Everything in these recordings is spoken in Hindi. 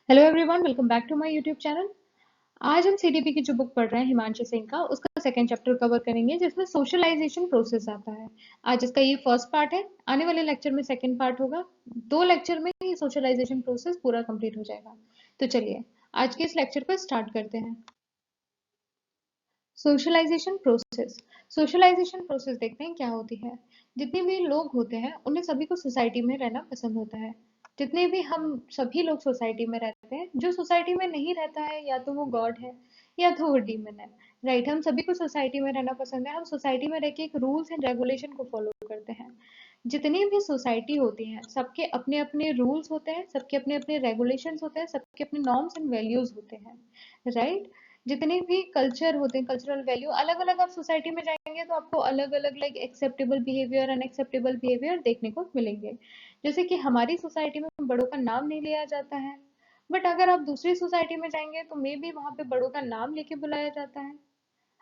Hello everyone, welcome back to my YouTube channel. आज हम सीडीपी की जो बुक पढ़ रहे हैं हिमांशु सिंह का, उसका सेकंड चैप्टर कवर करेंगे जिसमें सोशलाइजेशन प्रोसेस आता है। आज इसका ये फर्स्ट पार्ट है, आने वाले लेक्चर में सेकंड पार्ट होगा। 2 लेक्चर में ये सोशलाइजेशन प्रोसेस पूरा कंप्लीट हो जाएगा। तो चलिए आज के इस लेक्चर को स्टार्ट करते हैं। Socialisation process. सोशलाइजेशन प्रोसेस देखते हैं क्या होती है। जितने भी लोग होते हैं उन्हें सभी को सोसाइटी में रहना पसंद होता है। जितने भी हम सभी लोग सोसाइटी में रहते हैं, जो सोसाइटी में नहीं रहता है या तो वो गॉड है या तो वो डीमन है। राइट, हम सभी को सोसाइटी में रहना पसंद है। हम सोसाइटी में रह के एक रूल्स एंड रेगुलेशन को फॉलो करते हैं। जितनी भी सोसाइटी होती है सबके अपने अपने रूल्स होते हैं, सबके अपने अपने रेगुलेशंस होते हैं, सबके अपने नॉर्म्स एंड वैल्यूज होते हैं। राइट, जितने भी कल्चर होते हैं, कल्चरल वैल्यू अलग अलग। आप सोसाइटी में जाएंगे तो आपको अलग अलग like acceptable behaviour, unacceptable behaviour देखने को मिलेंगे। जैसे कि हमारी सोसाइटी में बड़ों का नाम नहीं लिया जाता है, बट अगर आप दूसरी सोसाइटी में जाएंगे तो मे बी वहां पे बड़ों का नाम लेके बुलाया जाता है।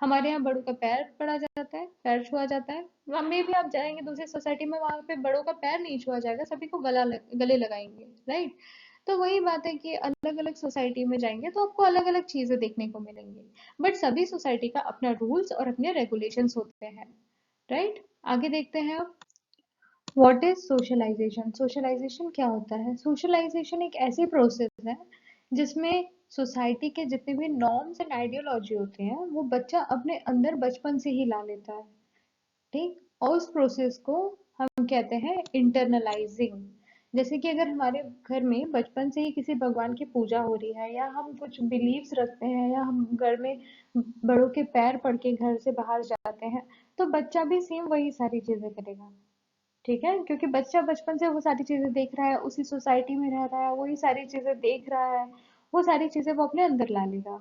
हमारे यहाँ बड़ों का पैर पड़ा जाता है, पैर छुआ जाता है। वहाँ में भी आप जाएंगे दूसरी सोसाइटी में, वहां पे बड़ों का पैर नहीं छुआ जाएगा, सभी को गले लगाएंगे। राइट, तो वही बात है कि अलग अलग सोसाइटी में जाएंगे तो आपको अलग अलग चीजें देखने को मिलेंगी। बट सभी सोसाइटी का अपना रूल्स और अपने रेगुलेशंस होते हैं। राइट, आगे देखते हैं अब। What is socialisation. सोशलाइजेशन क्या होता है? सोशलाइजेशन एक ऐसी प्रोसेस है जिसमें सोसाइटी के जितने भी नॉर्म्स एंड आइडियोलॉजी होते हैं वो बच्चा अपने अंदर बचपन से ही ला लेता है। ठीक, और उस प्रोसेस को हम कहते हैं इंटरनलाइजिंग। जैसे कि अगर हमारे घर में बचपन से ही किसी भगवान की पूजा हो रही है, या हम कुछ बिलीव्स रखते हैं, या हम घर में बड़ों के पैर पड़ के घर से बाहर जाते हैं, तो बच्चा भी सेम वही सारी चीजें करेगा। ठीक है, क्योंकि बच्चा बचपन से वो सारी चीजें देख रहा है, उसी सोसाइटी में रह रहा है, वही सारी चीजें देख रहा है, वो सारी चीजें वो अपने अंदर ला लेगा।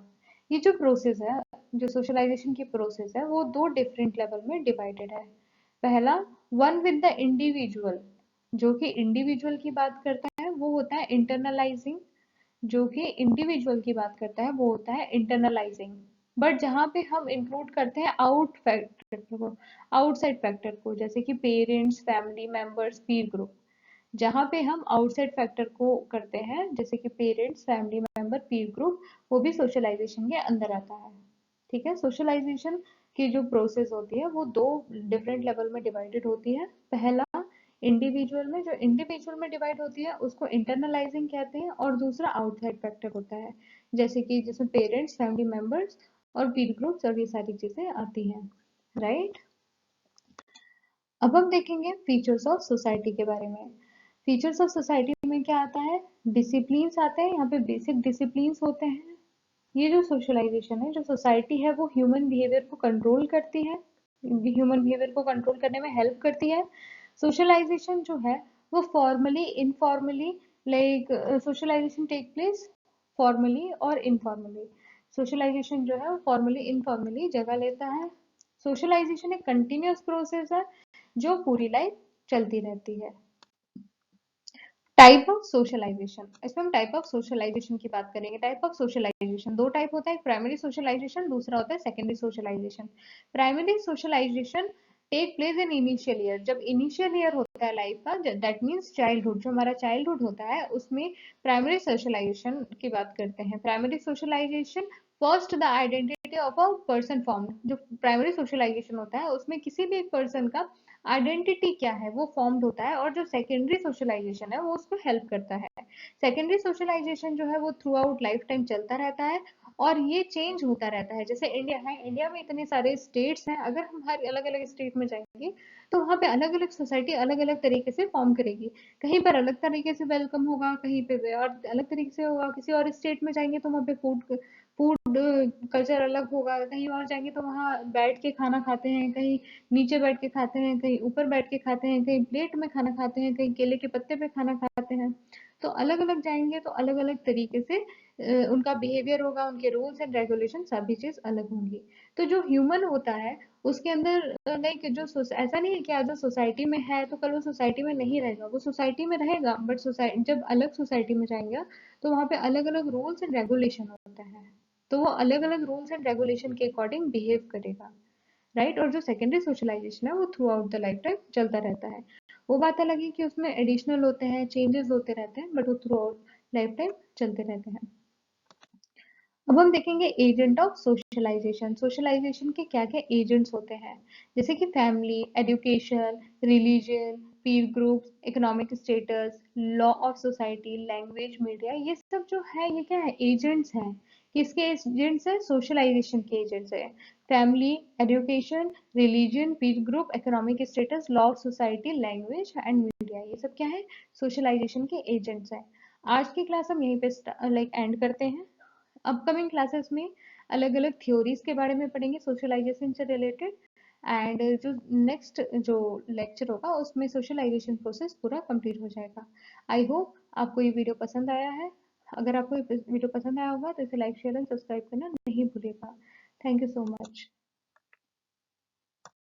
ये जो प्रोसेस है, जो सोशलाइजेशन की प्रोसेस है, वो 2 डिफरेंट लेवल में डिवाइडेड है। पहला, वन विद द इंडिविजुअल। जो कि इंडिविजुअल की बात करता है वो होता है इंटरनलाइजिंग। जो कि इंडिविजुअल की बात करता है वो होता है इंटरनलाइजिंग। बट जहाँ पे हम इंक्लूड करते हैं आउट फैक्टर को, आउटसाइड फैक्टर को, जैसे कि पेरेंट्स, फैमिली मेंबर्स, पीर ग्रुप। जहाँ पे हम आउटसाइड फैक्टर को करते हैं, जैसे कि पेरेंट्स, फैमिली मेंबर, पीर ग्रुप, वो भी सोशलाइजेशन के अंदर आता है। ठीक है, सोशलाइजेशन की जो प्रोसेस होती है वो 2 डिफरेंट लेवल में डिवाइडेड होती है। पहला, इंडिविजुअल में, जो इंडिविजुअल में डिवाइड होती है उसको इंटरनलाइजिंग कहते हैं, और दूसरा आउटसाइड फैक्टर होता है, जैसे कि जिसमें पेरेंट्स, फैमिली मेंबर्स और पीर ग्रुप्स और ये सारी चीजें आती हैं। राइट, अब हम देखेंगे फीचर्स ऑफ सोसाइटी के बारे में। फीचर्स ऑफ सोसाइटी में क्या आता है? डिसिप्लिन्स आते हैं, यहाँ पे बेसिक डिसिप्लिन्स होते हैं। ये जो सोशलाइजेशन है, जो सोसाइटी है, वो ह्यूमन बिहेवियर को कंट्रोल करती है, ह्यूमन बिहेवियर को कंट्रोल करने में हेल्प करती है। सोशलाइजेशन जो है वो formally, informally, like socialization take place formally और इनफॉर्मली। सोशलाइजेशन जो है वो फॉर्मली, इनफॉर्मली जगह लेता है। सोशलाइजेशन एक कंटिन्यूअस प्रोसेस है जो पूरी लाइफ चलती रहती है। टाइप ऑफ सोशलाइजेशन, इसमें हम टाइप ऑफ सोशलाइजेशन की बात करेंगे। टाइप ऑफ सोशलाइजेशन 2 टाइप होता है, एक प्राइमरी सोशलाइजेशन, दूसरा होता है secondary socialization. Primary socialization take place in initial year. जब इनिशियल ईयर होता है लाइफ का, दैट मीन्स चाइल्डहुड, जो हमारा चाइल्डहुड होता है उसमें प्राइमरी सोशलाइजेशन की बात करते हैं। Primary socialization first the identity of a person form. जो प्राइमरी सोशलाइजेशन होता है उसमें किसी भी एक पर्सन का आइडेंटिटी क्या है वो फॉर्म्ड होता है, और जो सेकेंडरी सोशलाइजेशन है वो उसको हेल्प करता है। सेकेंडरी सोशलाइजेशन जो है वो थ्रू आउट लाइफ टाइम चलता रहता है, और ये चेंज होता रहता है। जैसे इंडिया है, इंडिया में इतने सारे स्टेट्स हैं, अगर हम हर अलग अलग स्टेट में जाएंगे तो वहाँ पे अलग अलग सोसाइटी अलग अलग तरीके से फॉर्म करेगी। कहीं पर अलग तरीके से वेलकम होगा, कहीं पे और अलग तरीके से होगा। किसी और स्टेट में जाएंगे तो वहाँ पे फूड फूड कल्चर अलग होगा। कहीं और जाएंगे तो वहाँ बैठ के खाना खाते हैं, कहीं नीचे बैठ के खाते हैं, कहीं ऊपर बैठ के खाते हैं, कहीं प्लेट में खाना खाते हैं, कहीं केले के पत्ते पे खाना खाते हैं। तो अलग अलग जाएंगे तो अलग अलग तरीके से उनका बिहेवियर होगा, उनके रूल्स एंड रेगुलेशन सभी चीज अलग होंगी। तो जो ह्यूमन होता है उसके अंदर लाइक जो ऐसा नहीं है कि आज वो सोसाइटी में है तो कल वो सोसाइटी में नहीं रहेगा, वो सोसाइटी में रहेगा, बट सोसाइटी जब अलग सोसाइटी में जाएंगे तो वहाँ पे अलग अलग रूल्स एंड रेगुलेशन होता है, तो वो अलग अलग रूल्स एंड रेगुलेशन के अकॉर्डिंग बिहेव करेगा। राइट, और जो सेकेंडरी सोशलाइजेशन है वो through out the life time चलता रहता है। वो बात अलग है कि उसमें एडिशनल होते हैं, चेंजेस होते रहते हैं, बट वो थ्रू आउट लाइफ टाइम चलते रहते हैं। अब हम देखेंगे एजेंट ऑफ सोशलाइजेशन। सोशलाइजेशन के क्या क्या एजेंट्स होते हैं, जैसे कि family, education, religion, Pir groups, economic status, law of society, language, media, ये सब जो है ये क्या है, एजेंट्स हैं। किसके एजेंट्स है, सोशलाइजेशन के एजेंट्स है। Family, education, religion, Pir group, economic status, law of society, language and media, ये सब क्या है, सोशलाइजेशन के एजेंट्स हैं। आज की क्लास हम यहीं पे लाइक एंड करते हैं। अपकमिंग क्लासेस में अलग अलग थ्योरीज के बारे में पढ़ेंगे सोशलाइजेशन से रिलेटेड, एंड जो नेक्स्ट जो लेक्चर होगा उसमें सोशलाइजेशन प्रोसेस पूरा कंप्लीट हो जाएगा। आई होप आपको ये वीडियो पसंद आया है। अगर आपको ये वीडियो पसंद आया होगा तो इसे लाइक शेयर एंड सब्सक्राइब करना नहीं भूलिएगा। Thank you so much.